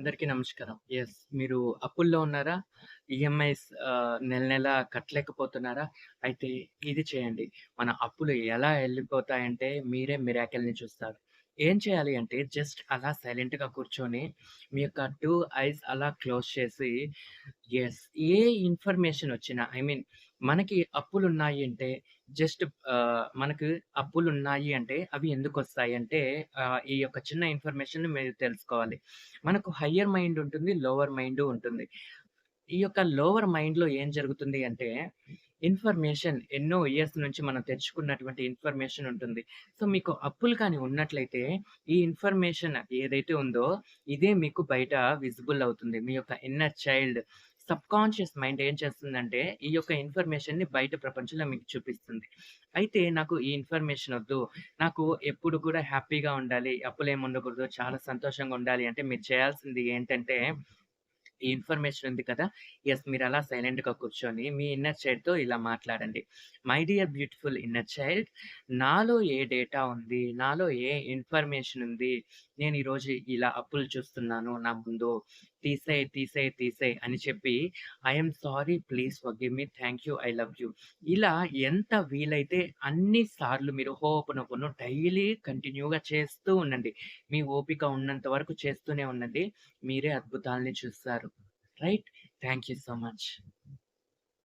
అందరికీ నమస్కారం. మీరు అప్పుల్లో ఉన్నారా? ఈఎంఐస్ నెల నెల కట్టలేకపోతున్నారా? అయితే ఇది చేయండి. మన అప్పులు ఎలా ఎళ్ళిపోతాయంటే మీరే మిరాకిల్‌ని చూస్తారు. ఏం చేయాలి అంటే జస్ట్ అలా సైలెంట్‌గా కూర్చొని మీ యొక్క 2 ఐస్ అలా క్లోజ్ చేసి యెస్. ఏ ఇన్ఫర్మేషన్ వచ్చినా మనకి అప్పులున్నాయి అంటే జస్ట్ మనకు అప్పులున్నాయి అంటే అవి ఎందుకొస్తాయి అంటే ఈ యొక్క చిన్న ఇన్ఫర్మేషన్‌ని మీరు తెలుసుకోవాలి. మనకు హయ్యర్ మైండ్ ఉంటుంది. లోవర్ మైండు ఉంటుంది. ఈ యొక్క లోవర్ మైండ్‌లో ఏం జరుగుతుంది అంటే, ఇన్ఫర్మేషన్ ఎన్నో ఇయర్స్ నుంచి మనం తెచ్చుకున్నటువంటి ఇన్ఫర్మేషన్ ఉంటుంది. సో, మీకు అప్పులు కానీ ఉన్నట్లయితే, ఈ ఇన్ఫర్మేషన్ ఏదైతే ఉందో, ఇదే మీకు బయట విజిబుల్ అవుతుంది. మీ యొక్క ఇన్నర్ చైల్డ్ సబ్‌కాన్షియస్ మైండ్ ఏం చేస్తుందంటే, ఈ యొక్క ఇన్ఫర్మేషన్‌ని బయట ప్రపంచంలో మీకు చూపిస్తుంది. అయితే నాకు ఈ ఇన్ఫర్మేషన్ ఒద్దు. నాకు ఎప్పుడు కూడా హ్యాపీగా ఉండాలి. అప్పులేమి ఉండకూడదు. చాలా సంతోషంగా ఉండాలి అంటే మీరు చేయాల్సింది ఏంటంటే ఈ ఇన్ఫర్మేషన్ ఉంది కదా! మీరలా సైలెంట్‌గా కూర్చొని మీ ఇన్నర్ చైల్డ్‌తో ఇలా మాట్లాడండి. My dear beautiful inner child, నాలో ఏ డేటా ఉంది? నాలో ఏ ఇన్ఫర్మేషన్ ఉంది? నేను ఈరోజు ఇలా అప్పులు చూస్తున్నాను నా ముందు. తీసేయి, తీసేయి, తీసేయి అని చెప్పి I am sorry, please forgive me, thank you, I love you. ఇలా ఎంత వీలైతే అన్ని సార్లు మీరు హోపోనోపోనో డైలీ కంటిన్యూగా చేస్తూ ఉండండి. మీ ఓపిక ఉన్నంత వరకు చేస్తూనే ఉండండి. మీరే అద్భుతాల్ని చూస్తారు. Right? Thank you so much.